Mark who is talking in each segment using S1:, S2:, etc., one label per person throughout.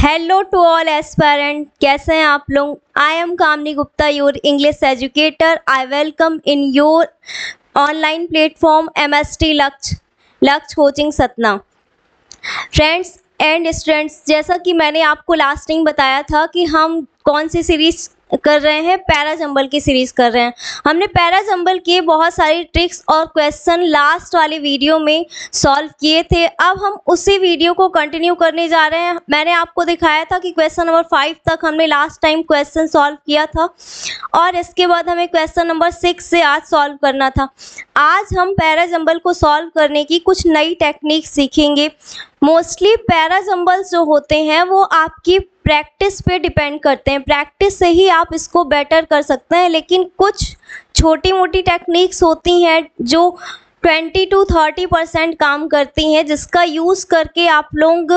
S1: Hello to all aspirant, कैसे हैं आप लोग। I am Kamni Gupta, your English educator. I welcome in your online platform MST Lakshya coaching Satna. Friends and students, जैसा कि मैंने आपको लास्ट टाइम बताया था कि हम कौन सी सीरीज कर रहे हैं, पैराजंबल की सीरीज कर रहे हैं। हमने पैराजंबल के बहुत सारी ट्रिक्स और क्वेश्चन लास्ट वाले वीडियो में सॉल्व किए थे। अब हम उसी वीडियो को कंटिन्यू करने जा रहे हैं। मैंने आपको दिखाया था कि क्वेश्चन नंबर 5 तक हमने लास्ट टाइम क्वेश्चन सॉल्व किया था और इसके बाद हमें क्वेश्चन नंबर 6 से आज सॉल्व करना था। आज हम पैराजंबल को सॉल्व करने की कुछ नई टेक्निक सीखेंगे। मोस्टली पैराजंबल्स जो होते हैं वो आपकी प्रैक्टिस पे डिपेंड करते हैं। प्रैक्टिस से ही आप इसको बेटर कर सकते हैं, लेकिन कुछ छोटी मोटी टेक्निक्स होती हैं जो 20 to 30% काम करती हैं, जिसका यूज़ करके आप लोग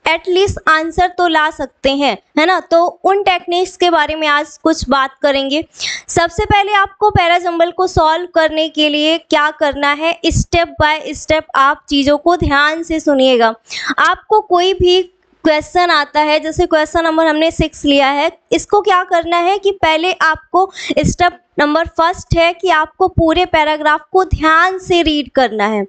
S1: एटलीस्ट आंसर तो ला सकते हैं, है ना। तो उन टेक्निक्स के बारे में आज कुछ बात करेंगे। सबसे पहले आपको पैराजंबल को सॉल्व करने के लिए क्या करना है, स्टेप बाय स्टेप आप चीज़ों को ध्यान से सुनिएगा। आपको कोई भी क्वेश्चन आता है, जैसे क्वेश्चन नंबर हमने 6 लिया है, इसको क्या करना है कि पहले आपको स्टेप नंबर फर्स्ट है कि आपको पूरे पैराग्राफ को ध्यान से रीड करना है।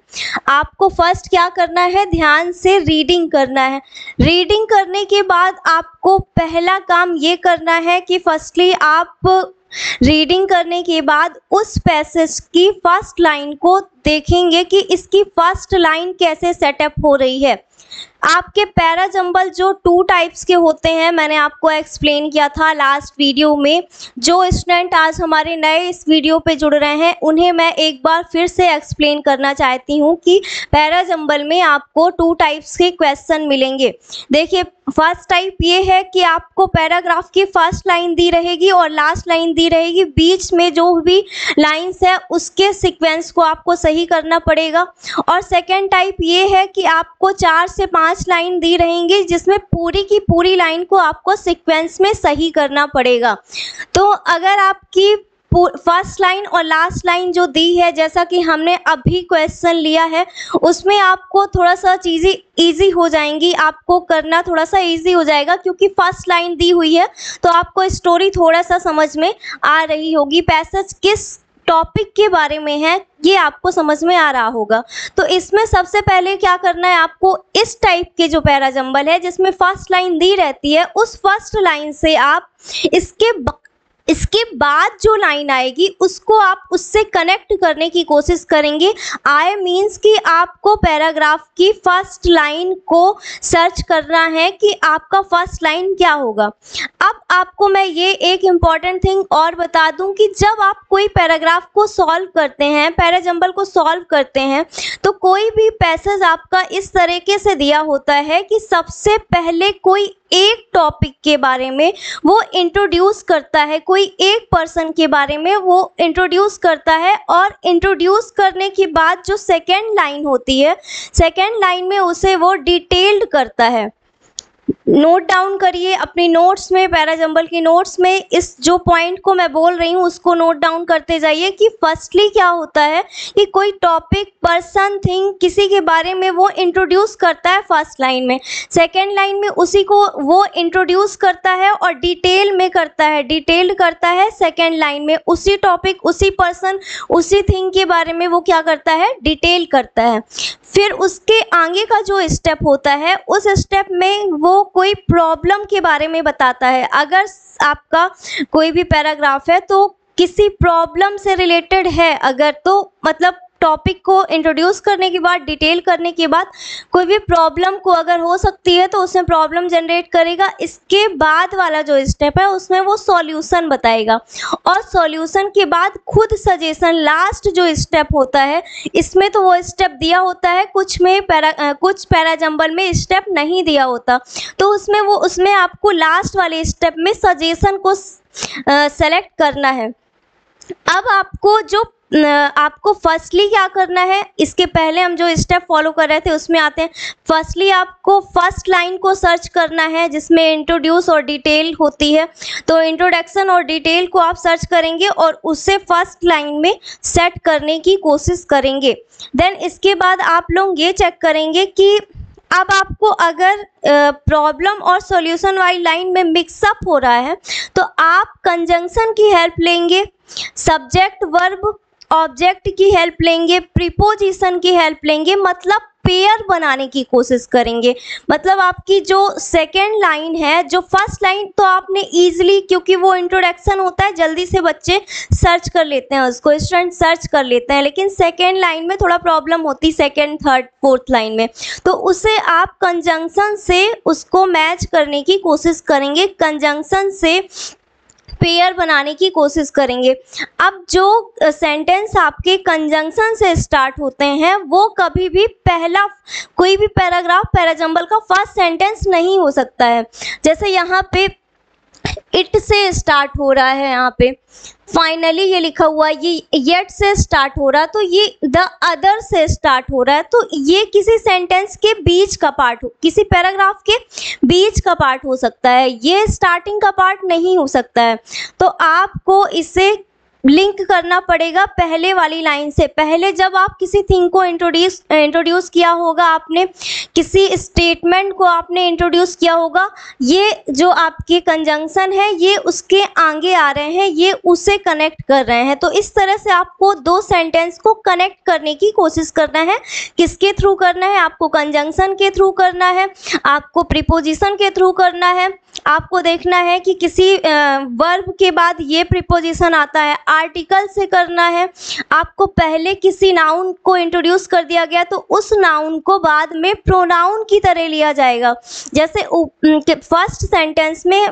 S1: आपको फर्स्ट क्या करना है, ध्यान से रीडिंग करना है। रीडिंग करने के बाद आपको पहला काम ये करना है कि फर्स्टली आप रीडिंग करने के बाद उस पैसेज की फर्स्ट लाइन को देखेंगे कि इसकी फर्स्ट लाइन कैसे सेटअप हो रही है। आपके पैराजंबल जो 2 टाइप्स के होते हैं, मैंने आपको एक्सप्लेन किया था लास्ट वीडियो में। जो स्टूडेंट आज हमारे नए इस वीडियो पे जुड़ रहे हैं उन्हें मैं एक बार फिर से एक्सप्लेन करना चाहती हूँ कि पैराजंबल में आपको 2 टाइप्स के क्वेश्चन मिलेंगे। देखिए, फर्स्ट टाइप ये है कि आपको पैराग्राफ की फर्स्ट लाइन दी रहेगी और लास्ट लाइन दी रहेगी, बीच में जो भी लाइंस है उसके सीक्वेंस को आपको सही करना पड़ेगा। और सेकेंड टाइप ये है कि आपको 4 से 5 लाइन दी रहेंगी, जिसमें पूरी की पूरी लाइन को आपको सीक्वेंस में सही करना पड़ेगा। तो अगर आपकी फर्स्ट लाइन और लास्ट लाइन जो दी है, जैसा कि हमने अभी क्वेश्चन लिया है, उसमें आपको थोड़ा सा चीज़ें इजी हो जाएंगी, आपको करना थोड़ा सा इजी हो जाएगा, क्योंकि फर्स्ट लाइन दी हुई है तो आपको स्टोरी थोड़ा सा समझ में आ रही होगी, पैसेज किस टॉपिक के बारे में है ये आपको समझ में आ रहा होगा। तो इसमें सबसे पहले क्या करना है, आपको इस टाइप के जो पैराजंबल है जिसमें फर्स्ट लाइन दी रहती है, उस फर्स्ट लाइन से आप इसके बाद जो लाइन आएगी उसको आप उससे कनेक्ट करने की कोशिश करेंगे। आई मीन्स कि आपको पैराग्राफ की फर्स्ट लाइन को सर्च करना है कि आपका फर्स्ट लाइन क्या होगा। अब आपको मैं ये एक इम्पॉर्टेंट थिंग और बता दूं कि जब आप कोई पैराग्राफ को सॉल्व करते हैं, पैराजंबल को सॉल्व करते हैं, तो कोई भी पैसेज आपका इस तरीके से दिया होता है कि सबसे पहले कोई एक टॉपिक के बारे में वो इंट्रोड्यूस करता है, कोई एक पर्सन के बारे में वो इंट्रोड्यूस करता है, और इंट्रोड्यूस करने के बाद जो सेकेंड लाइन होती है, सेकेंड लाइन में उसे वो डिटेल्ड करता है। नोट डाउन करिए अपनी नोट्स में, पैराजंबल की नोट्स में इस जो पॉइंट को मैं बोल रही हूँ उसको नोट डाउन करते जाइए कि फर्स्टली क्या होता है कि कोई टॉपिक, पर्सन, थिंग, किसी के बारे में वो इंट्रोड्यूस करता है फर्स्ट लाइन में, सेकेंड लाइन में उसी को वो इंट्रोड्यूस करता है और डिटेल में करता है, डिटेल्ड करता है सेकेंड लाइन में, उसी टॉपिक, उसी पर्सन, उसी थिंग के बारे में वो क्या करता है, डिटेल करता है। फिर उसके आगे का जो स्टेप होता है, उस स्टेप में वो कोई प्रॉब्लम के बारे में बताता है। अगर आपका कोई भी पैराग्राफ है तो किसी प्रॉब्लम से रिलेटेड है, अगर तो मतलब टॉपिक को इंट्रोड्यूस करने के बाद, डिटेल करने के बाद कोई भी प्रॉब्लम को अगर हो सकती है तो उसमें प्रॉब्लम जनरेट करेगा। इसके बाद वाला जो स्टेप है उसमें वो सॉल्यूशन बताएगा, और सॉल्यूशन के बाद खुद सजेशन, लास्ट जो स्टेप होता है, इसमें तो वो स्टेप दिया होता है, कुछ पैराजंबल में स्टेप नहीं दिया होता, तो उसमें आपको लास्ट वाले स्टेप में सजेशन को सेलेक्ट करना है। अब आपको फर्स्टली क्या करना है, इसके पहले हम जो स्टेप फॉलो कर रहे थे उसमें आते हैं। फर्स्टली आपको फर्स्ट लाइन को सर्च करना है जिसमें इंट्रोड्यूस और डिटेल होती है, तो इंट्रोडक्शन और डिटेल को आप सर्च करेंगे और उसे फर्स्ट लाइन में सेट करने की कोशिश करेंगे। देन इसके बाद आप लोग ये चेक करेंगे कि अब आपको अगर प्रॉब्लम और सॉल्यूशन वाली लाइन में मिक्सअप हो रहा है तो आप कंजंक्शन की हेल्प लेंगे, सब्जेक्ट वर्ब ऑब्जेक्ट की हेल्प लेंगे, प्रीपोजिशन की हेल्प लेंगे, मतलब पेयर बनाने की कोशिश करेंगे। मतलब आपकी जो सेकेंड लाइन है, जो फर्स्ट लाइन तो आपने इजीली, क्योंकि वो इंट्रोडक्शन होता है, जल्दी से बच्चे सर्च कर लेते हैं, उसको स्टूडेंट सर्च कर लेते हैं, लेकिन सेकेंड लाइन में थोड़ा प्रॉब्लम होती है, सेकेंड थर्ड फोर्थ लाइन में, तो उसे आप कंजंक्शन से उसको मैच करने की कोशिश करेंगे, कंजंक्शन से पेयर बनाने की कोशिश करेंगे। अब जो सेंटेंस आपके कंजंक्शन से स्टार्ट होते हैं वो कभी भी पहला कोई भी पैराग्राफ पैराजंबल का फर्स्ट सेंटेंस नहीं हो सकता है। जैसे यहाँ पे इट से स्टार्ट हो रहा है, यहाँ पे फाइनली ये लिखा हुआ है, ये येट से स्टार्ट हो रहा है, तो ये द अदर से स्टार्ट हो रहा है, तो ये किसी सेंटेंस के बीच का पार्ट हो, किसी पैराग्राफ के बीच का पार्ट हो सकता है, ये स्टार्टिंग का पार्ट नहीं हो सकता है। तो आपको इसे लिंक करना पड़ेगा पहले वाली लाइन से। पहले जब आप किसी थिंग को इंट्रोड्यूस किया होगा, आपने किसी स्टेटमेंट को आपने इंट्रोड्यूस किया होगा, ये जो आपके कंजंक्शन है ये उसके आगे आ रहे हैं, ये उसे कनेक्ट कर रहे हैं। तो इस तरह से आपको दो सेंटेंस को कनेक्ट करने की कोशिश करना है। किसके थ्रू करना है? आपको कंजंक्शन के थ्रू करना है, आपको प्रीपोजिशन के थ्रू करना है। आपको देखना है कि किसी वर्ब के बाद ये प्रीपोजिशन आता है, आर्टिकल से करना है। आपको पहले किसी नाउन को इंट्रोड्यूस कर दिया गया तो उस नाउन को बाद में प्रोनाउन की तरह लिया जाएगा। जैसे फर्स्ट सेंटेंस में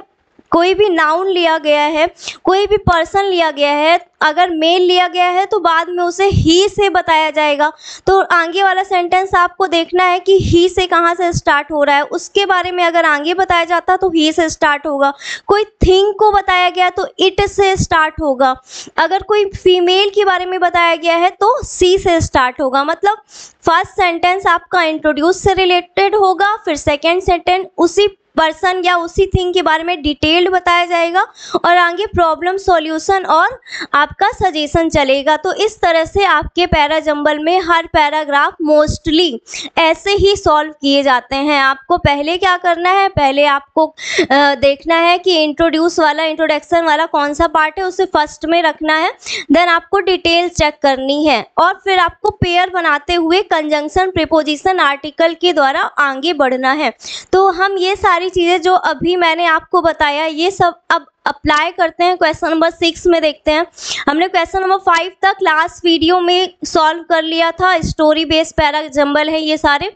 S1: कोई भी नाउन लिया गया है, कोई भी पर्सन लिया गया है, अगर मेल लिया गया है तो बाद में उसे ही से बताया जाएगा। तो आगे वाला सेंटेंस आपको देखना है कि ही से कहाँ से स्टार्ट हो रहा है, उसके बारे में अगर आगे बताया जाता तो ही से स्टार्ट होगा। कोई थिंग को बताया गया तो इट से स्टार्ट होगा। अगर कोई फीमेल के बारे में बताया गया है तो सी से स्टार्ट होगा। मतलब फर्स्ट सेंटेंस आपका इंट्रोड्यूस से रिलेटेड होगा, फिर सेकेंड सेंटेंस उसी पर्सन या उसी थिंग के बारे में डिटेल्ड बताया जाएगा और आगे प्रॉब्लम सॉल्यूशन और आपका सजेशन चलेगा। तो इस तरह से आपके पैराजंबल में हर पैराग्राफ मोस्टली ऐसे ही सॉल्व किए जाते हैं। आपको पहले क्या करना है? पहले आपको देखना है कि इंट्रोडक्शन वाला कौन सा पार्ट है, उसे फर्स्ट में रखना है। देन आपको डिटेल चेक करनी है और फिर आपको पेयर बनाते हुए कंजंक्शन, प्रीपोजिशन, आर्टिकल के द्वारा आगे बढ़ना है। तो हम ये सारी चीजें जो अभी मैंने आपको बताया ये सब अब अप्लाई करते हैं क्वेश्चन नंबर 6 में। देखते हैं, हमने क्वेश्चन नंबर 5 तक लास्ट वीडियो में सॉल्व कर लिया था। स्टोरी बेस्ड पैराजंबल है ये सारे।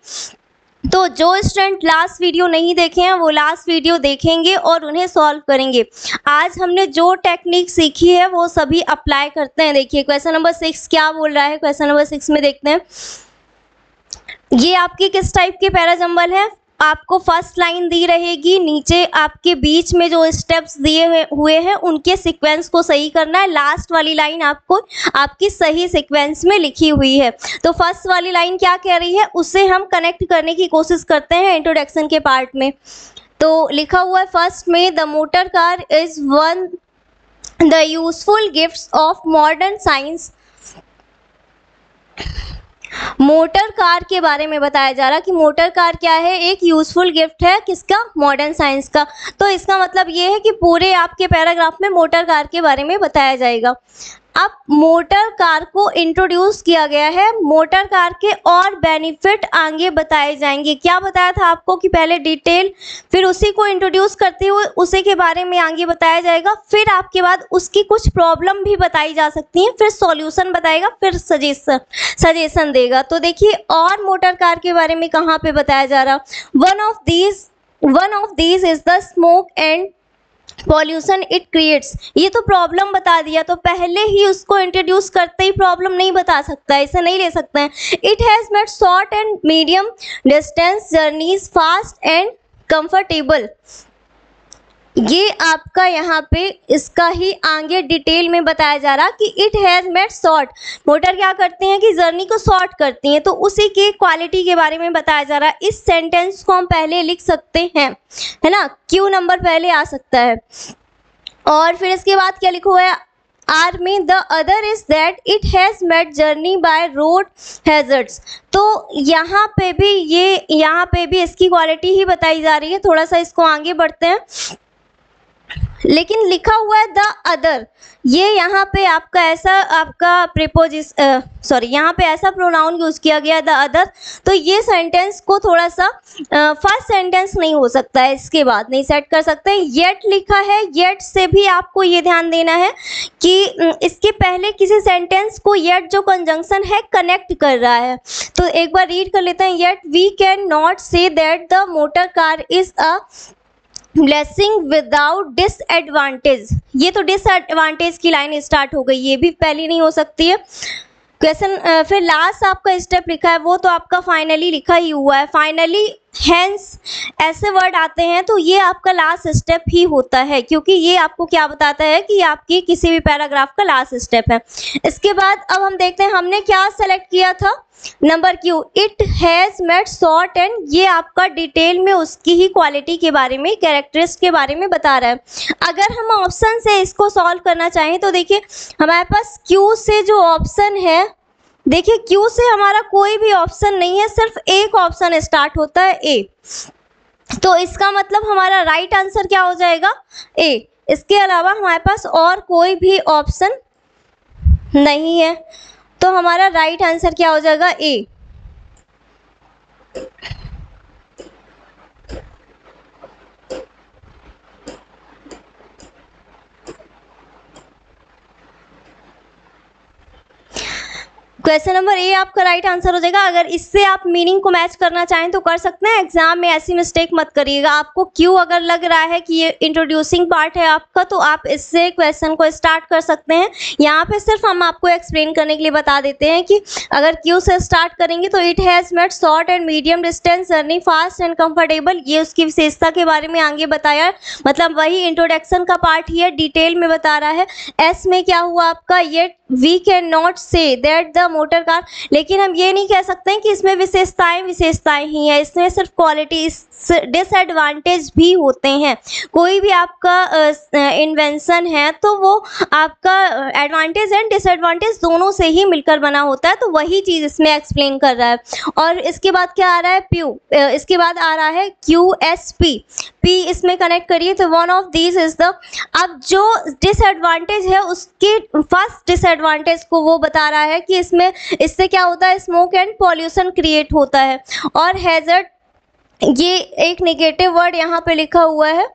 S1: तो जो स्टूडेंट लास्ट वीडियो नहीं देखे हैं वो लास्ट वीडियो देखेंगे और उन्हें सॉल्व करेंगे। आज हमने जो टेक्निक सीखी है वो सभी अप्लाई करते हैं। देखिए क्वेश्चन नंबर 6 क्या बोल रहा है। क्वेश्चन नंबर 6 में देखते हैं, ये आपकी किस टाइप के पैराजंबल है। आपको फर्स्ट लाइन दी रहेगी, नीचे आपके बीच में जो स्टेप्स दिए हुए हैं उनके सीक्वेंस को सही करना है। लास्ट वाली लाइन आपको आपकी सही सीक्वेंस में लिखी हुई है। तो फर्स्ट वाली लाइन क्या कह रही है उसे हम कनेक्ट करने की कोशिश करते हैं इंट्रोडक्शन के पार्ट में। तो लिखा हुआ है फर्स्ट में, the motor car is one the useful gifts of modern science. Motor car के बारे में बताया जा रहा कि मोटर कार क्या है, एक यूजफुल गिफ्ट है किसका? मॉडर्न साइंस का। तो इसका मतलब ये है कि पूरे आपके पैराग्राफ में मोटर कार के बारे में बताया जाएगा। अब मोटर कार को इंट्रोड्यूस किया गया है, मोटर कार के और बेनिफिट आगे बताए जाएंगे। क्या बताया था आपको कि पहले डिटेल, फिर उसी को इंट्रोड्यूस करते हुए उसी के बारे में आगे बताया जाएगा, फिर आपके बाद उसकी कुछ प्रॉब्लम भी बताई जा सकती हैं, फिर सॉल्यूशन बताएगा, फिर सजेशन देगा। तो देखिए और मोटर कार के बारे में कहाँ पे बताया जा रहा, one of these is the smoke and pollution it creates. ये तो प्रॉब्लम बता दिया, तो पहले ही उसको इंट्रोड्यूस करते ही प्रॉब्लम नहीं बता सकता है, इसे नहीं ले सकते हैं। It has made short and medium distance journeys fast and comfortable. ये आपका यहाँ पे इसका ही आगे डिटेल में बताया जा रहा कि it has made short, motor क्या करती हैं कि जर्नी को शॉर्ट करती हैं, तो उसी की क्वालिटी के बारे में बताया जा रहा है। इस सेंटेंस को हम पहले लिख सकते हैं, है ना, क्यू नंबर पहले आ सकता है। और फिर इसके बाद क्या लिखा हुआ है, army. The other is that it has met journey by road hazards. तो यहाँ पे भी इसकी क्वालिटी ही बताई जा रही है. थोड़ा सा इसको आगे बढ़ते हैं. लेकिन लिखा हुआ है द अदर, ये यहाँ पे आपका ऐसा यहाँ पे ऐसा प्रोनाउन यूज किया गया द अदर. तो ये सेंटेंस को थोड़ा सा फर्स्ट सेंटेंस नहीं हो सकता है, इसके बाद नहीं सेट कर सकते. येट लिखा है, येट से भी आपको ये ध्यान देना है कि इसके पहले किसी सेंटेंस को येट जो कंजंक्शन है कनेक्ट कर रहा है. तो एक बार रीड कर लेते हैं. Yet we can not say that the motor car is a blessing without disadvantage. ये तो डिसएडवांटेज की लाइन स्टार्ट हो गई, ये भी पहली नहीं हो सकती है. क्वेश्चन फिर लास्ट आपका स्टेप लिखा है, वो तो आपका फाइनली लिखा ही हुआ है. फाइनली, हेंस, ऐसे वर्ड आते हैं तो ये आपका लास्ट स्टेप ही होता है, क्योंकि ये आपको क्या बताता है कि आपकी किसी भी पैराग्राफ का लास्ट स्टेप है. इसके बाद अब हम देखते हैं हमने क्या सेलेक्ट किया था. Number Q, it has met short and, ये आपका डिटेल में उसकी ही क्वालिटी के बारे में, कैरेक्टरिस्टिक के बारे में बता रहा है. अगर हम ऑप्शन से इसको सॉल्व करना चाहें तो देखिए हमारे पास क्यू से जो ऑप्शन है, देखिए क्यू से हमारा कोई भी ऑप्शन नहीं है, सिर्फ एक ऑप्शन स्टार्ट होता है ए. तो इसका मतलब हमारा राइट आंसर क्या हो जाएगा, ए. इसके अलावा हमारे पास और कोई भी ऑप्शन नहीं है, तो हमारा राइट आंसर क्या हो जाएगा, ए. क्वेश्चन नंबर ए आपका राइट आंसर हो जाएगा. अगर इससे आप मीनिंग को मैच करना चाहें तो कर सकते हैं. एग्जाम में ऐसी मिस्टेक मत करिएगा. आपको क्यों अगर लग रहा है कि ये इंट्रोड्यूसिंग पार्ट है आपका, तो आप इससे क्वेश्चन को स्टार्ट कर सकते हैं. यहाँ पे सिर्फ हम आपको एक्सप्लेन करने के लिए बता देते हैं कि अगर क्यू से स्टार्ट करेंगे तो it has met short and medium distance journey fast and comfortable, ये उसकी विशेषता के बारे में आगे बताया, मतलब वही इंट्रोडक्शन का पार्ट ही है, डिटेल में बता रहा है. एस में क्या हुआ आपका, ये we can not say that the motor car, लेकिन हम ये नहीं कह सकते हैं कि इसमें विशेषताएं ही हैं, इसमें सिर्फ क्वालिटी, डिसएडवांटेज भी होते हैं. कोई भी आपका इन्वेंशन है तो वो आपका एडवांटेज एंड डिसएडवांटेज दोनों से ही मिलकर बना होता है, तो वही चीज़ इसमें एक्सप्लेन कर रहा है. और इसके बाद क्या आ रहा है, प्यू, इसके बाद आ रहा है क्यू एस पी. पी इसमें कनेक्ट करिए तो one of these is the, अब जो डिसएडवांटेज है उसके फर्स्ट डिसएडवांटेज को वो बता रहा है कि इससे क्या होता है, स्मोक एंड पॉल्यूशन क्रिएट होता है. और हैजर्ड, ये एक नेगेटिव वर्ड यहाँ पे लिखा हुआ है,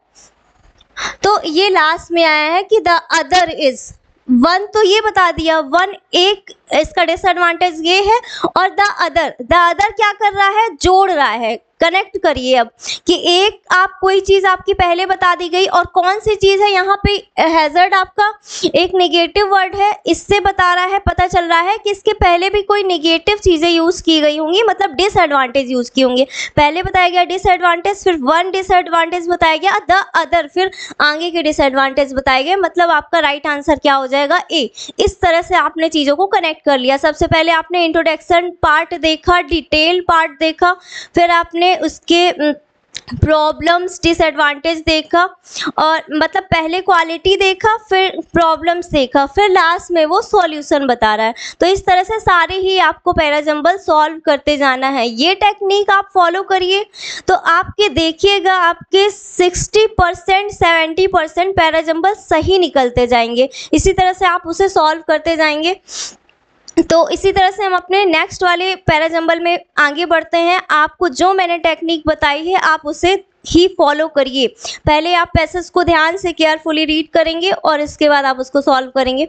S1: तो ये लास्ट में आया है कि द अदर इज. वन तो ये बता दिया, वन एक इसका डिसएडवांटेज ये है, और द अदर क्या कर रहा है, जोड़ रहा है. कनेक्ट करिए अब कि एक आप कोई चीज़ आपकी पहले बता दी गई और कौन सी चीज़ है. यहाँ पे हैजर्ड आपका एक नेगेटिव वर्ड है, इससे बता रहा है, पता चल रहा है कि इसके पहले भी कोई नेगेटिव चीज़ें यूज़ की गई होंगी, मतलब डिसएडवांटेज यूज़ की होंगी. पहले बताया गया डिसएडवांटेज, फिर वन डिसएडवांटेज बताया गया, द अदर, फिर आगे के डिसएडवांटेज बताए गए, मतलब आपका राइट आंसर क्या हो जाएगा, ए. इस तरह से आपने चीज़ों को कनेक्ट कर लिया. सबसे पहले आपने इंट्रोडक्शन पार्ट देखा, डिटेल पार्ट देखा, फिर आपने उसके प्रॉब्लम्स, डिसएडवांटेज देखा, और मतलब पहले क्वालिटी देखा, फिर प्रॉब्लम्स देखा, फिर लास्ट में वो सॉल्यूशन बता रहा है. तो इस तरह से सारे ही आपको पैराजंबल सॉल्व करते जाना है. ये टेक्निक आप फॉलो करिए तो आपके देखिएगा आपके 60% 70% पैराजंबल सही निकलते जाएंगे. इसी तरह से आप उसे सॉल्व करते जाएंगे. तो इसी तरह से हम अपने नेक्स्ट वाले पैराजंबल में आगे बढ़ते हैं. आपको जो मैंने टेक्निक बताई है आप उसे ही फॉलो करिए. पहले आप पैसेज को ध्यान से केयरफुली रीड करेंगे और इसके बाद आप उसको सॉल्व करेंगे.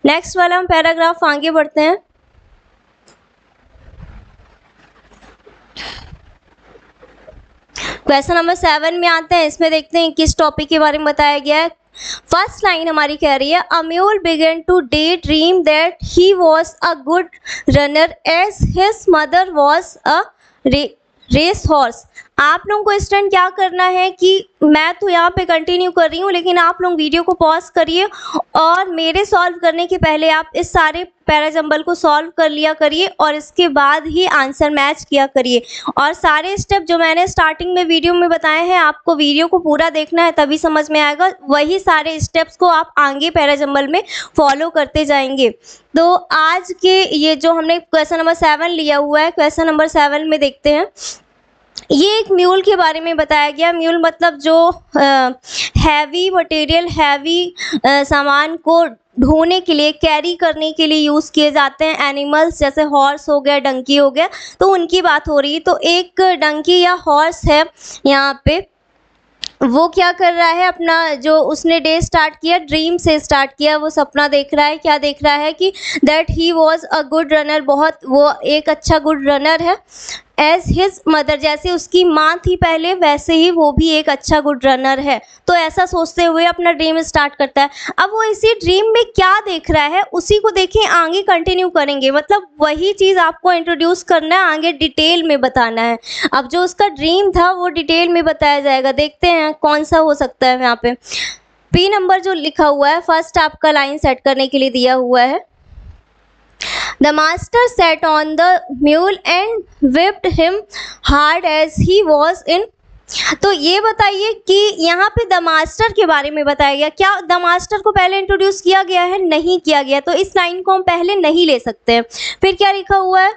S1: नेक्स्ट वाला हम पैराग्राफ आगे बढ़ते हैं. क्वेश्चन नंबर 7 में आते हैं. इसमें देखते हैं किस टॉपिक के बारे में बताया गया है. फर्स्ट लाइन हमारी कह रही है, अम्यूल began to daydream that he was a good runner as his mother was a racehorse. आप लोगों को स्टूडेंट क्या करना है कि मैं तो यहाँ पे कंटिन्यू कर रही हूँ, लेकिन आप लोग वीडियो को पॉज करिए और मेरे सॉल्व करने के पहले आप इस सारे पैराजंबल को सॉल्व कर लिया करिए और इसके बाद ही आंसर मैच किया करिए। और सारे स्टेप जो मैंने स्टार्टिंग में वीडियो में बताए हैं, आपको वीडियो को पूरा देखना है, तभी समझ में आएगा। वही सारे स्टेप्स को आप आगे पैराजंबल में फॉलो करते जाएंगे। तो आज के ये जो हमने क्वेश्चन नंबर 7 लिया हुआ है, क्वेश्चन नंबर 7 में देखते हैं। ये एक म्यूल के बारे में बताया गया। म्यूल मतलब जो हैवी मटेरियल, हैवी सामान को ढोने के लिए, कैरी करने के लिए यूज़ किए जाते हैं एनिमल्स, जैसे हॉर्स हो गया, डंकी हो गया, तो उनकी बात हो रही है। तो एक डंकी या हॉर्स है यहाँ पे, वो क्या कर रहा है, अपना जो उसने डे स्टार्ट किया, ड्रीम से स्टार्ट किया। वो सपना देख रहा है, क्या देख रहा है कि that he was a good runner, बहुत वो एक अच्छा गुड रनर है। एज हिज मदर, जैसे उसकी माँ थी पहले, वैसे ही वो भी एक अच्छा गुड रनर है। तो ऐसा सोचते हुए अपना ड्रीम स्टार्ट करता है। अब वो इसी ड्रीम में क्या देख रहा है, उसी को देखें, आगे कंटिन्यू करेंगे। मतलब वही चीज़ आपको इंट्रोड्यूस करना है, आगे डिटेल में बताना है। अब जो उसका ड्रीम था वो डिटेल में बताया जाएगा। देखते हैं कौन सा हो सकता है। यहाँ पे पी नंबर जो लिखा हुआ है, फर्स्ट आपका लाइन सेट करने के लिए दिया हुआ है। The master sat on the mule and whipped him hard as he was in। तो ये बताइए कि यहाँ पे द मास्टर के बारे में बताया गया। क्या द मास्टर को पहले इंट्रोड्यूस किया गया है? नहीं किया गया। तो इस लाइन को हम पहले नहीं ले सकते हैं। फिर क्या लिखा हुआ है?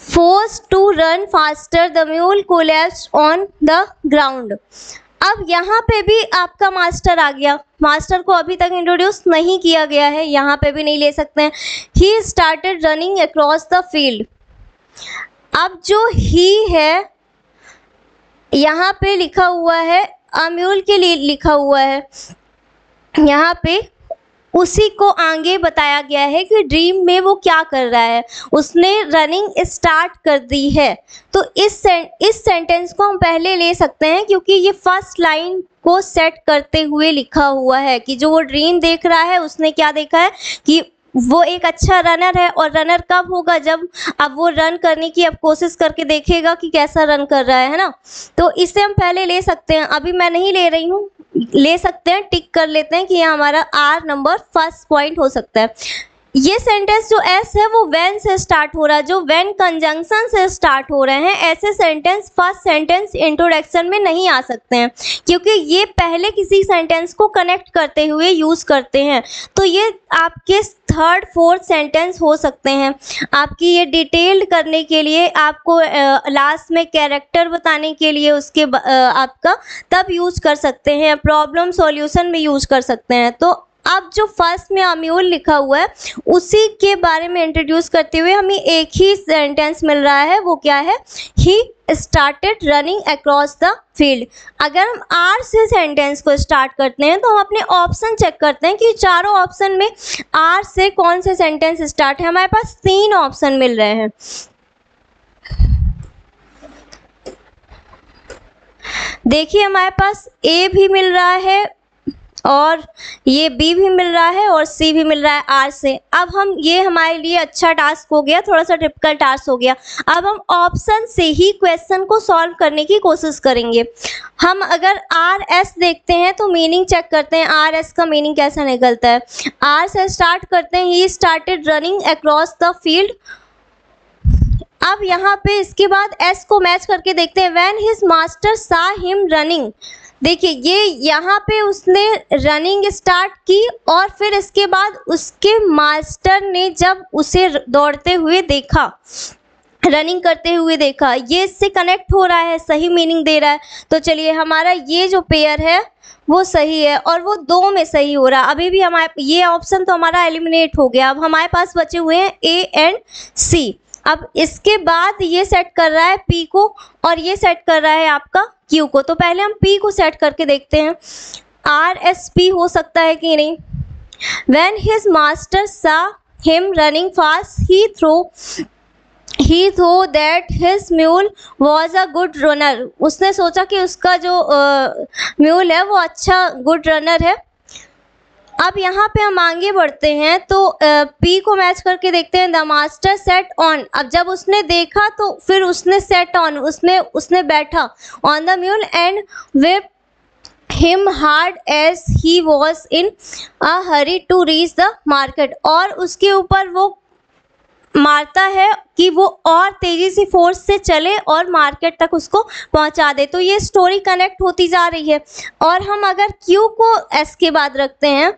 S1: Forced to run faster, the mule collapsed on the ground। अब यहाँ पे भी आपका मास्टर आ गया। मास्टर को अभी तक इंट्रोड्यूस नहीं किया गया है, यहाँ पे भी नहीं ले सकते हैं। He started running across the field. अब जो ही है यहाँ पे लिखा हुआ है, अम्यूल के लिए लिखा हुआ है, यहाँ पे उसी को आगे बताया गया है कि ड्रीम में वो क्या कर रहा है। उसने रनिंग स्टार्ट कर दी है। तो इस सेंटेंस को हम पहले ले सकते हैं, क्योंकि ये फर्स्ट लाइन को सेट करते हुए लिखा हुआ है कि जो वो ड्रीम देख रहा है, उसने क्या देखा है कि वो एक अच्छा रनर है। और रनर कब होगा? जब अब वो रन करने की अब कोशिश करके देखेगा कि कैसा रन कर रहा है ना। तो इसे हम पहले ले सकते हैं। अभी मैं नहीं ले रही हूँ, ले सकते हैं, टिक कर लेते हैं कि यह हमारा आर नंबर फर्स्ट पॉइंट हो सकता है। ये सेंटेंस जो एस है वो व्हेन से स्टार्ट हो रहा है, जो व्हेन कंजंक्शन से स्टार्ट हो रहे हैं, ऐसे सेंटेंस फर्स्ट सेंटेंस इंट्रोडक्शन में नहीं आ सकते हैं, क्योंकि ये पहले किसी सेंटेंस को कनेक्ट करते हुए यूज करते हैं। तो ये आपके थर्ड फोर्थ सेंटेंस हो सकते हैं। आपकी ये डिटेल्ड करने के लिए, आपको लास्ट में कैरेक्टर बताने के लिए उसके आपका तब यूज कर सकते हैं, प्रॉब्लम सॉल्यूशन में यूज कर सकते हैं। तो अब जो फर्स्ट में अम्यूल लिखा हुआ है, उसी के बारे में इंट्रोड्यूस करते हुए हमें एक ही सेंटेंस मिल रहा है। वो क्या है? He started running across the field. अगर हम आर से सेंटेंस को स्टार्ट करते हैं तो हम अपने ऑप्शन चेक करते हैं कि चारों ऑप्शन में आर से कौन से सेंटेंस स्टार्ट है। हमारे पास 3 ऑप्शन मिल रहे हैं। देखिए, हमारे पास ए भी मिल रहा है और ये बी भी मिल रहा है और सी भी मिल रहा है आर से। अब हम ये हमारे लिए अच्छा टास्क हो गया, थोड़ा सा टिपिकल टास्क हो गया। अब हम ऑप्शन से ही क्वेश्चन को सॉल्व करने की कोशिश करेंगे। हम अगर आर एस देखते हैं तो मीनिंग चेक करते हैं, आर एस का मीनिंग कैसा निकलता है। आर से स्टार्ट करते हैं, he started running across the field. अब यहाँ पे इसके बाद एस को मैच करके देखते हैं, व्हेन हिज मास्टर सा हिम रनिंग। देखिए, ये यहाँ पे उसने रनिंग स्टार्ट की और फिर इसके बाद उसके मास्टर ने जब उसे दौड़ते हुए देखा, रनिंग करते हुए देखा, ये इससे कनेक्ट हो रहा है, सही मीनिंग दे रहा है। तो चलिए, हमारा ये जो पेयर है वो सही है और वो 2 में सही हो रहा है। अभी भी हमारे ये ऑप्शन तो हमारा एलिमिनेट हो गया। अब हमारे पास बचे हुए हैं ए एंड सी। अब इसके बाद ये सेट कर रहा है पी को और ये सेट कर रहा है आपका क्यू को। तो पहले हम पी को सेट करके देखते हैं, आर एस पी हो सकता है कि नहीं। When his master saw him running fast, he thought that his mule was a good runner। उसने सोचा कि उसका जो म्यूल है वो अच्छा गुड रनर है। अब यहाँ पे हम आगे बढ़ते हैं तो पी को मैच करके देखते हैं। द मास्टर सेट ऑन, अब जब उसने देखा तो फिर उसने सेट ऑन, उसने बैठा on the mule and whipped him hard as he was in a hurry to reach the market, और उसके ऊपर वो मारता है कि वो और तेजी से फोर्स से चले और मार्केट तक उसको पहुंचा दे। तो ये स्टोरी कनेक्ट होती जा रही है। और हम अगर क्यू को एस के बाद रखते हैं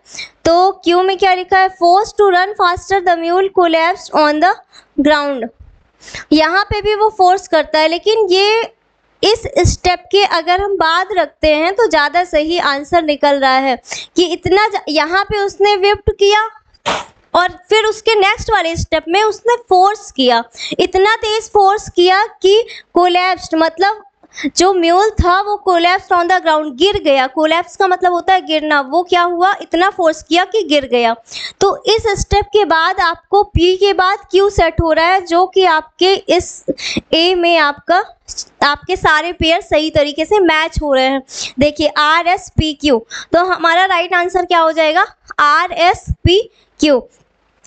S1: तो क्यू में क्या लिखा है, force to run faster the mule collapsed on the ground. यहाँ पे भी वो फोर्स करता है, लेकिन ये इस स्टेप के अगर हम बाद रखते हैं तो ज़्यादा सही आंसर निकल रहा है कि इतना यहाँ पे उसने विप्ट किया और फिर उसके नेक्स्ट वाले स्टेप में उसने फोर्स किया, इतना तेज फोर्स किया कि कोलैप्स्ड, मतलब जो म्यूल था वो कोलैप्स्ड ऑन द ग्राउंड, गिर गया। कोलैप्स का मतलब होता है गिरना, वो क्या हुआ, इतना फोर्स किया कि गिर गया। तो इस स्टेप के बाद आपको पी के बाद क्यू सेट हो रहा है, जो कि आपके इस ए में आपके सारे पेयर सही तरीके से मैच हो रहे हैं। देखिए आर एस पी क्यू, तो हमारा राइट आंसर क्या हो जाएगा, R S P Q.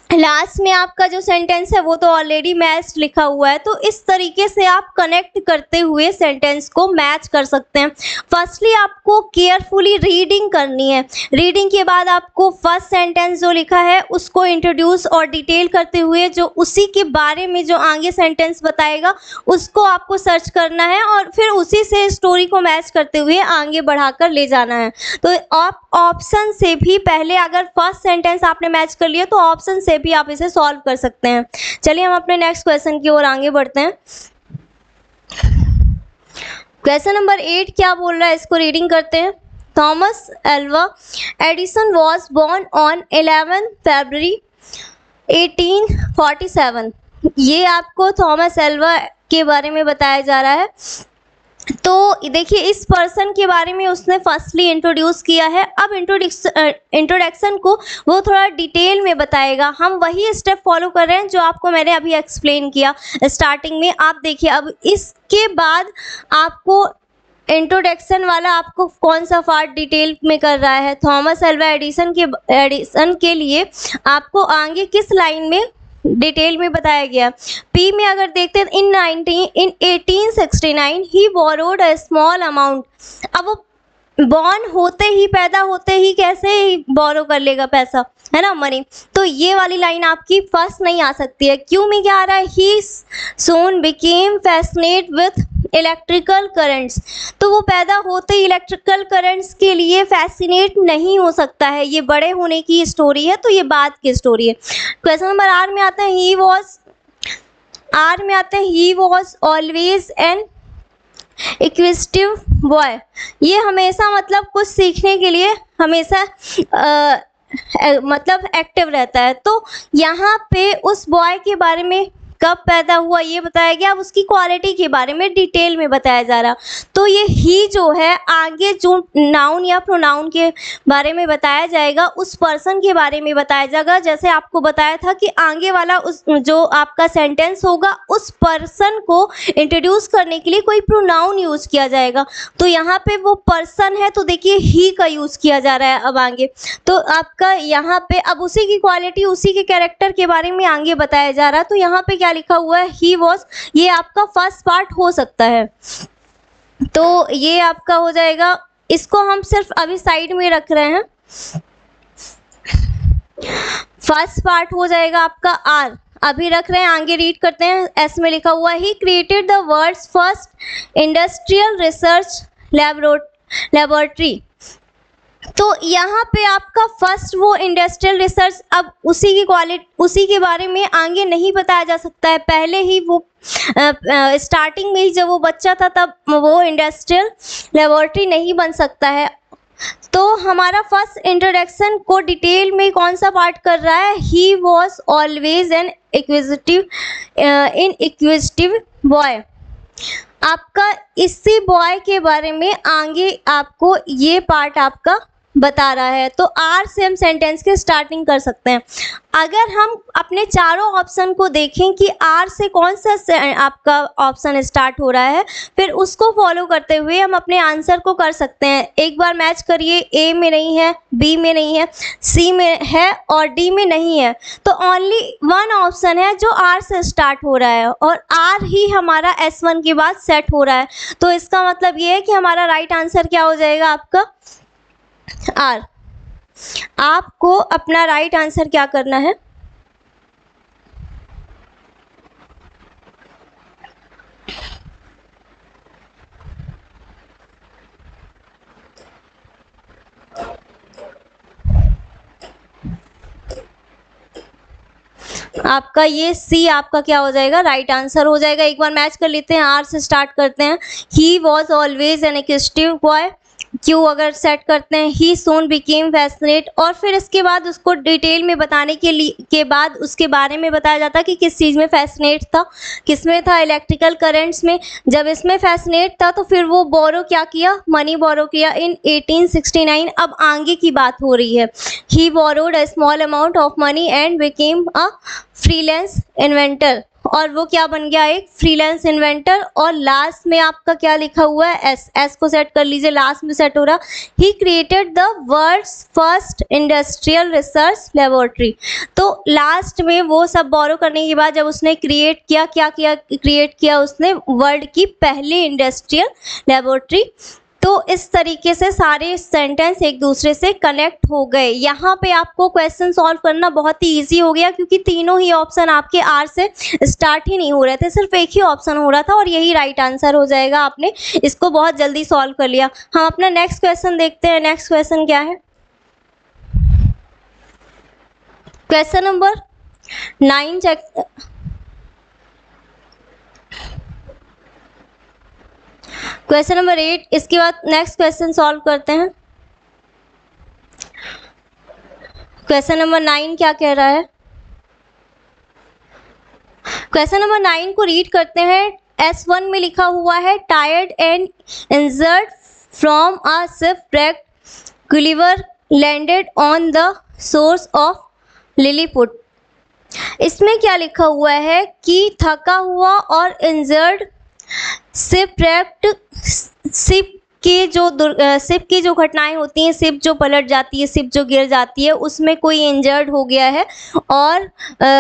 S1: Last में आपका जो सेंटेंस है वो तो ऑलरेडी मैच लिखा हुआ है, तो इस तरीके से आप कनेक्ट करते हुए सेंटेंस को मैच कर सकते हैं। फर्स्टली आपको केयरफुली रीडिंग करनी है, रीडिंग के बाद आपको फर्स्ट सेंटेंस जो लिखा है उसको इंट्रोड्यूस और डिटेल करते हुए जो उसी के बारे में जो आगे सेंटेंस बताएगा उसको आपको सर्च करना है और फिर उसी से स्टोरी को मैच करते हुए आगे बढ़ाकर ले जाना है। तो आप ऑप्शन से भी पहले अगर फर्स्ट सेंटेंस आपने मैच कर लिया तो ऑप्शन से भी आप इसे सॉल्व कर सकते हैं। चलिए हम अपने नेक्स्ट क्वेश्चन की ओर आगे बढ़ते हैं। क्वेश्चन नंबर 8 क्या बोल रहा है, इसको रीडिंग करते हैं। Thomas Alva Edison was born on 11 February 1847। ये आपको थॉमस एल्वा के बारे में बताया जा रहा है। तो देखिए इस पर्सन के बारे में उसने फर्स्टली इंट्रोड्यूस किया है। अब इंट्रोडक्शन को वो थोड़ा डिटेल में बताएगा। हम वही स्टेप फॉलो कर रहे हैं जो आपको मैंने अभी एक्सप्लेन किया स्टार्टिंग में। आप देखिए अब इसके बाद आपको इंट्रोडक्शन वाला आपको कौन सा पार्ट डिटेल में कर रहा है। थॉमस एल्वा एडिसन के लिए आपको आगे किस लाइन में डिटेल में बताया गया। पी में अगर देखते हैं इन 1869 ही बोरोड अ स्मॉल अमाउंट। अब वो बॉर्न होते ही, पैदा होते ही कैसे बोरो कर लेगा पैसा, है ना, मनी। तो ये वाली लाइन आपकी फर्स्ट नहीं आ सकती है। क्यों में क्या आ रहा है, he soon became fascinate with electrical currents. तो वो पैदा होते ही इलेक्ट्रिकल करंट्स के लिए फैसिनेट नहीं हो सकता है, ये बड़े होने की स्टोरी है, तो ये बाद की स्टोरी है। क्वेश्चन नंबर आर में आता है he was always N एक्विजिटिव boy. ये हमेशा मतलब कुछ सीखने के लिए हमेशा मतलब एक्टिव रहता है। तो यहाँ पे उस बॉय के बारे में कब पैदा हुआ ये बताया गया, अब उसकी क्वालिटी के बारे में डिटेल में बताया जा रहा। तो ये ही जो है आगे जो नाउन या प्रोनाउन के बारे में बताया जाएगा, उस पर्सन के बारे में बताया जाएगा। जैसे आपको बताया था कि आगे वाला उस जो आपका सेंटेंस होगा उस पर्सन को इंट्रोड्यूस करने के लिए कोई प्रोनाउन यूज किया जाएगा। तो यहाँ पे वो पर्सन है, तो देखिए ही का यूज किया जा रहा है अब आगे। तो आपका यहाँ पे अब उसी की क्वालिटी, उसी के कैरेक्टर के बारे में आगे बताया जा रहा है। तो यहाँ पे क्या लिखा हुआ है, ही वॉज, ये आपका फर्स्ट पार्ट हो सकता है। तो ये आपका हो जाएगा, इसको हम सिर्फ अभी साइड में रख रहे हैं। फर्स्ट पार्ट हो जाएगा आपका आर, अभी रख रहे हैं, आगे रीड करते हैं। एस में लिखा हुआ he created the world's first industrial research laboratory. तो यहाँ पे आपका फर्स्ट वो इंडस्ट्रियल रिसर्च, अब उसी की क्वालिटी, उसी के बारे में आगे नहीं बताया जा सकता है। पहले ही वो स्टार्टिंग में ही जब वो बच्चा था तब वो इंडस्ट्रियल लेबोरेटरी नहीं बन सकता है। तो हमारा फर्स्ट इंट्रोडक्शन को डिटेल में कौन सा पार्ट कर रहा है, he was always an inquisitive boy. आपका इसी बॉय के बारे में आगे आपको ये पार्ट आपका बता रहा है, तो आर से हम सेंटेंस की स्टार्टिंग कर सकते हैं। अगर हम अपने चारों ऑप्शन को देखें कि आर से कौन सा आपका ऑप्शन स्टार्ट हो रहा है, फिर उसको फॉलो करते हुए हम अपने आंसर को कर सकते हैं। एक बार मैच करिए, ए में नहीं है, बी में नहीं है, सी में है और डी में नहीं है, तो ओनली वन ऑप्शन है जो आर से स्टार्ट हो रहा है और आर ही हमारा S1 के बाद सेट हो रहा है। तो इसका मतलब ये है कि हमारा राइट आंसर क्या हो जाएगा आपका आर। आपको अपना राइट आंसर क्या करना है, आपका ये सी आपका क्या हो जाएगा, राइट आंसर हो जाएगा। एक बार मैच कर लेते हैं, आर से स्टार्ट करते हैं। ही was always an active boy, क्यों अगर सेट करते हैं, ही सून बिकेम फैसिनेट, और फिर इसके बाद उसको डिटेल में बताने के बाद उसके बारे में बताया जाता है कि किस चीज़ में फैसिनेट था, किस में था, इलेक्ट्रिकल करंट्स में। जब इसमें फैसिनेट था तो फिर वो बोरो क्या किया, मनी बोरो किया इन 1869। अब आगे की बात हो रही है। He borrowed a small amount of money and became a freelance inventor, और वो क्या बन गया, एक फ्रीलांस इन्वेंटर। और लास्ट में आपका क्या लिखा हुआ है, एस को सेट कर लीजिए, लास्ट में सेट हो रहा। He created the world's first industrial research laboratory. तो लास्ट में वो सब बोरो करने के बाद जब उसने क्रिएट किया, क्या किया, क्रिएट किया उसने वर्ल्ड की पहली इंडस्ट्रियल लेबोरेटरी। तो इस तरीके से सारे सेंटेंस एक दूसरे से कनेक्ट हो गए। यहाँ पे आपको क्वेश्चन सॉल्व करना बहुत ही इजी हो गया, क्योंकि तीनों ही ऑप्शन आपके आर से स्टार्ट ही नहीं हो रहे थे, सिर्फ एक ही ऑप्शन हो रहा था और यही राइट आंसर हो जाएगा। आपने इसको बहुत जल्दी सॉल्व कर लिया। हम अपना नेक्स्ट क्वेश्चन देखते हैं। नेक्स्ट क्वेश्चन क्या है, question number 9 check. Question number 8, इसके बाद नेक्स्ट क्वेश्चन सॉल्व करते हैं। क्वेश्चन नंबर 9 क्या कह रहा है, क्वेश्चन नंबर 9 को रीड करते हैं। S1 में लिखा हुआ है tired and injured from a shipwreck Gulliver landed on the shores of Lilliput. इसमें क्या लिखा हुआ है कि थका हुआ और इंजर्ड शिपwrecked, शिप की जो घटनाएं होती हैं, शिप जो पलट जाती है, शिप जो गिर जाती है, उसमें कोई इंजर्ड हो गया है और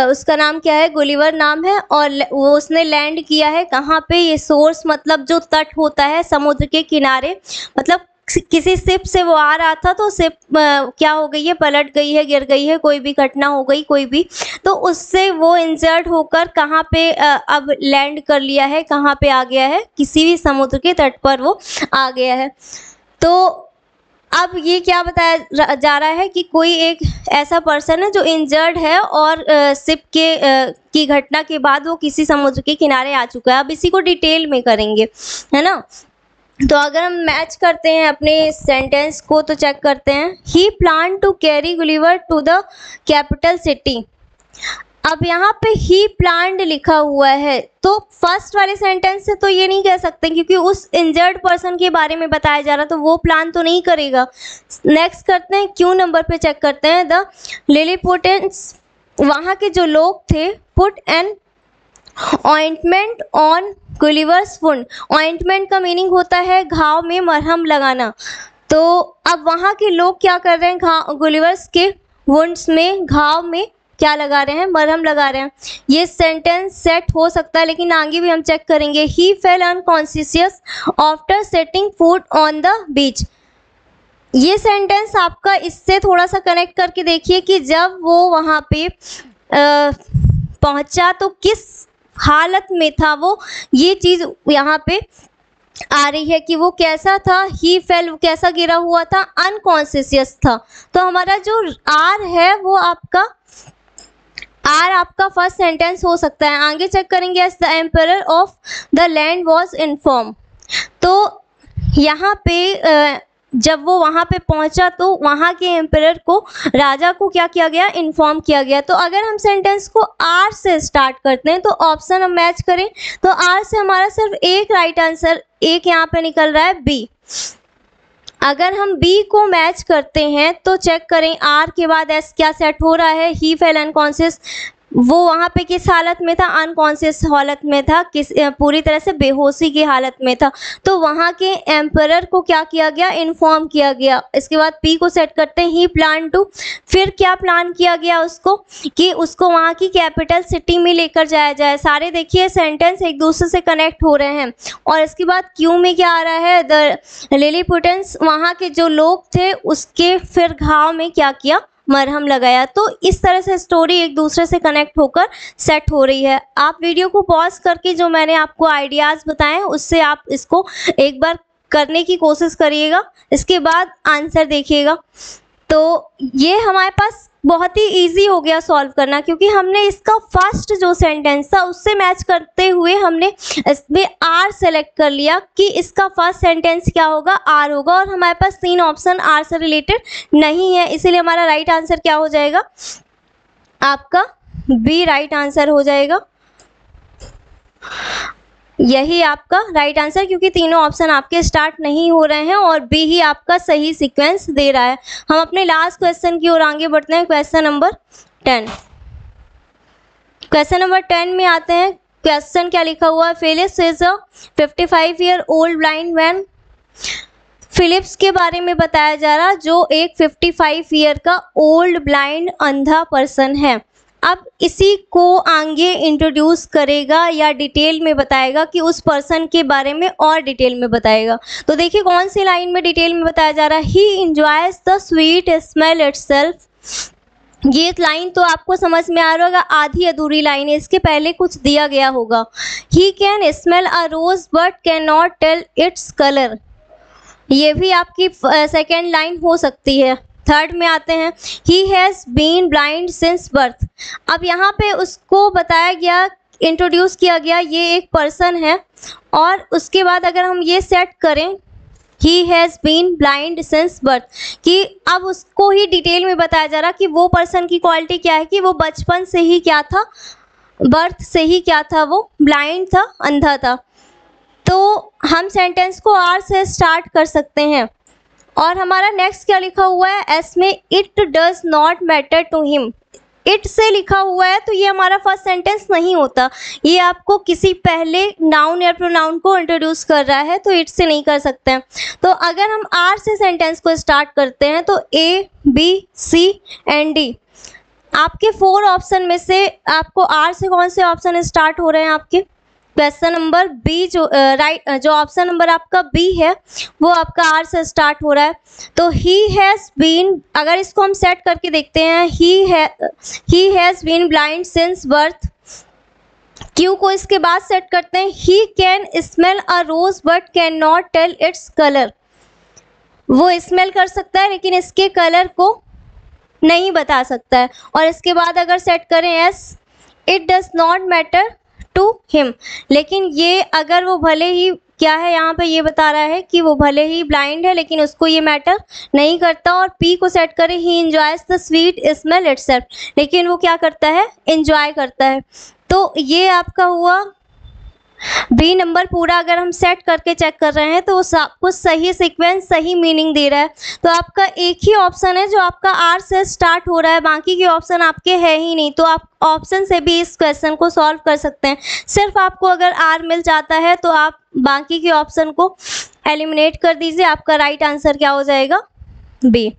S1: उसका नाम क्या है, गुलिवर नाम है, और वो उसने लैंड किया है कहाँ पे, ये सोर्स मतलब जो तट होता है समुद्र के किनारे, मतलब किसी शिप से वो आ रहा था तो शिप क्या हो गई है, पलट गई है, गिर गई है, कोई भी घटना हो गई कोई भी, तो उससे वो इंजर्ड होकर कहाँ पे अब लैंड कर लिया है, कहाँ पे आ गया है, किसी भी समुद्र के तट पर वो आ गया है। तो अब ये क्या बताया जा रहा है कि कोई एक ऐसा पर्सन है जो इंजर्ड है और शिप की घटना के बाद वो किसी समुद्र के किनारे आ चुका है। अब इसी को डिटेल में करेंगे, है ना। तो अगर हम मैच करते हैं अपने सेंटेंस को तो चेक करते हैं। He plan to carry Gulliver to the capital city. अब यहाँ पे ही प्लान्ड लिखा हुआ है, तो फर्स्ट वाले सेंटेंस से तो ये नहीं कह सकते क्योंकि उस इंजर्ड पर्सन के बारे में बताया जा रहा, तो वो प्लान तो नहीं करेगा। नेक्स्ट करते हैं, क्यू नंबर पे चेक करते हैं। द लिलीपुटेंस, वहाँ के जो लोग थे, put an ointment on Gulliver's wound. Ointment का मीनिंग होता है घाव में मरहम लगाना। तो अब वहाँ के लोग क्या कर रहे हैं, गुलिवर्स के वुंड्स में, घाव में क्या लगा रहे हैं, मरहम लगा रहे हैं। ये सेंटेंस सेट हो सकता है, लेकिन आगे भी हम चेक करेंगे। He fell unconscious after setting foot on the beach. ये सेंटेंस आपका इससे थोड़ा सा कनेक्ट करके देखिए कि जब वो वहाँ पे पहुँचा तो किस हालत में था वो, ये चीज़ यहाँ पे आ रही है कि वो कैसा था। ही फेल, कैसा गिरा हुआ था, अनकॉन्शियस था। तो हमारा जो आर है वो आपका फर्स्ट सेंटेंस हो सकता है। आगे चेक करेंगे। As the emperor of the land was inform. तो यहाँ पे जब वो वहाँ पे पहुँचा तो वहाँ के एम्परर को, राजा को क्या किया गया, इन्फॉर्म किया गया। तो अगर हम सेंटेंस को आर से स्टार्ट करते हैं तो ऑप्शन हम मैच करें तो आर से हमारा सिर्फ एक राइट आंसर, एक यहाँ पे निकल रहा है बी। अगर हम बी को मैच करते हैं तो चेक करें आर के बाद एस क्या सेट हो रहा है। ही फेल अनकॉन्शियस, वो वहाँ पे किस हालत में था, अनकॉन्शियस हालत में था, पूरी तरह से बेहोशी की हालत में था। तो वहाँ के एम्परर को क्या किया गया, इन्फॉर्म किया गया। इसके बाद पी को सेट करते हैं ही प्लान टू, फिर क्या प्लान किया गया उसको कि उसको वहाँ की कैपिटल सिटी में लेकर जाया जाए। सारे देखिए सेंटेंस एक दूसरे से कनेक्ट हो रहे हैं। और इसके बाद क्यू में क्या आ रहा है, द लिलीपुटेंस, वहाँ के जो लोग थे उसके फिर घाव में क्या किया, मरहम लगाया। तो इस तरह से स्टोरी एक दूसरे से कनेक्ट होकर सेट हो रही है। आप वीडियो को पॉज करके जो मैंने आपको आइडियाज़ बताए उससे आप इसको एक बार करने की कोशिश करिएगा, इसके बाद आंसर देखिएगा। तो ये हमारे पास बहुत ही इजी हो गया सॉल्व करना, क्योंकि हमने इसका फर्स्ट जो सेंटेंस था उससे मैच करते हुए हमने इसमें आर सेलेक्ट कर लिया कि इसका फर्स्ट सेंटेंस क्या होगा, आर होगा। और हमारे पास 3 ऑप्शन आर से रिलेटेड नहीं है, इसीलिए हमारा राइट आंसर क्या हो जाएगा, आपका बी राइट आंसर हो जाएगा। यही आपका राइट आंसर, क्योंकि तीनों ऑप्शन आपके स्टार्ट नहीं हो रहे हैं और बी ही आपका सही सीक्वेंस दे रहा है। हम अपने लास्ट क्वेश्चन की ओर आगे बढ़ते हैं, क्वेश्चन नंबर 10। क्वेश्चन नंबर 10 में आते हैं। क्वेश्चन क्या लिखा हुआ है, Philips is a 55-year-old blind man. Philips के बारे में बताया जा रहा जो एक 55 ईयर का ओल्ड ब्लाइंड अंधा पर्सन है। अब इसी को आगे इंट्रोड्यूस करेगा या डिटेल में बताएगा कि उस पर्सन के बारे में और डिटेल में बताएगा। तो देखिए कौन सी लाइन में डिटेल में बताया जा रहा है, he enjoys the sweet smell itself. ये लाइन तो आपको समझ में आ रहा होगा, आधी अधूरी लाइन है, इसके पहले कुछ दिया गया होगा। He can smell a rose but can not tell its colour, ये भी आपकी सेकेंड लाइन हो सकती है। थर्ड में आते हैं, he has been blind since birth. अब यहाँ पे उसको बताया गया, इंट्रोड्यूस किया गया ये एक पर्सन है, और उसके बाद अगर हम ये सेट करें he has been blind since birth, कि अब उसको ही डिटेल में बताया जा रहा कि वो पर्सन की क्वालिटी क्या है, कि वो बचपन से ही क्या था, बर्थ से ही क्या था, वो ब्लाइंड था, अंधा था। तो हम सेंटेंस को आर से स्टार्ट कर सकते हैं। और हमारा नेक्स्ट क्या लिखा हुआ है, एस में, it does not matter to him. It से लिखा हुआ है तो ये हमारा फर्स्ट सेंटेंस नहीं होता, ये आपको किसी पहले नाउन या प्रोनाउन को इंट्रोड्यूस कर रहा है, तो इट से नहीं कर सकते हैं। तो अगर हम आर से सेंटेंस को स्टार्ट करते हैं तो ए, बी, सी एंड डी, आपके 4 ऑप्शन में से आपको आर से कौन से ऑप्शन स्टार्ट हो रहे हैं, आपके क्वेश्चन नंबर बी जो जो ऑप्शन नंबर आपका बी है वो आपका आर से स्टार्ट हो रहा है। तो ही हैज़ बीन, अगर इसको हम सेट करके देखते हैं, he has been blind since birth. Q को इसके बाद सेट करते हैं, he can smell a rose but can not tell its colour. वो स्मेल कर सकता है लेकिन इसके कलर को नहीं बता सकता है। और इसके बाद अगर सेट करें S, it does not matter to him, लेकिन ये अगर वो भले ही क्या है, यहाँ पे ये बता रहा है कि वो भले ही ब्लाइंड है लेकिन उसको ये मैटर नहीं करता। और पी को सेट करें, he enjoys the sweet smell itself, लेकिन वो क्या करता है, इंजॉय करता है। तो ये आपका हुआ बी नंबर पूरा अगर हम सेट करके चेक कर रहे हैं तो वो आपको सही सीक्वेंस, सही मीनिंग दे रहा है। तो आपका एक ही ऑप्शन है जो आपका आर से स्टार्ट हो रहा है, बाकी के ऑप्शन आपके है ही नहीं। तो आप ऑप्शन से भी इस क्वेश्चन को सॉल्व कर सकते हैं। सिर्फ आपको अगर आर मिल जाता है तो आप बाकी के ऑप्शन को एलिमिनेट कर दीजिए। आपका राइट आंसर क्या हो जाएगा, बी।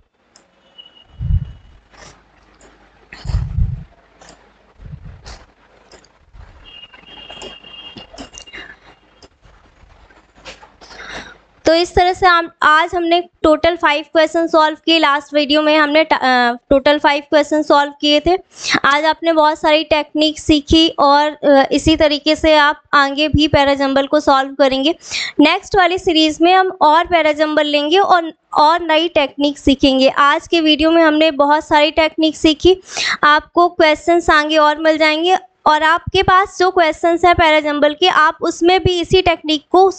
S1: तो इस तरह से आज हमने टोटल 5 क्वेश्चन सॉल्व किए। लास्ट वीडियो में हमने टोटल 5 क्वेश्चन सॉल्व किए थे। आज आपने बहुत सारी टेक्निक सीखी और इसी तरीके से आप आगे भी पैराजंबल को सॉल्व करेंगे। नेक्स्ट वाली सीरीज़ में हम और पैराजंबल लेंगे और नई टेक्निक सीखेंगे। आज के वीडियो में हमने बहुत सारी टेक्निक सीखी, आपको क्वेश्चंस आगे और मिल जाएंगे और आपके पास जो क्वेश्चंस है पैराजंबल के, आप उसमें भी इसी टेक्निक को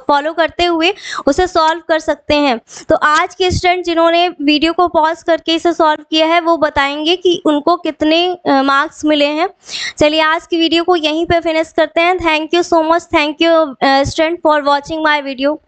S1: फॉलो करते हुए उसे सॉल्व कर सकते हैं। तो आज के स्टूडेंट जिन्होंने वीडियो को पॉज करके इसे सॉल्व किया है वो बताएंगे कि उनको कितने मार्क्स मिले हैं। चलिए आज की वीडियो को यहीं पे फिनिश करते हैं। Thank you so much, thank you student for watching my video.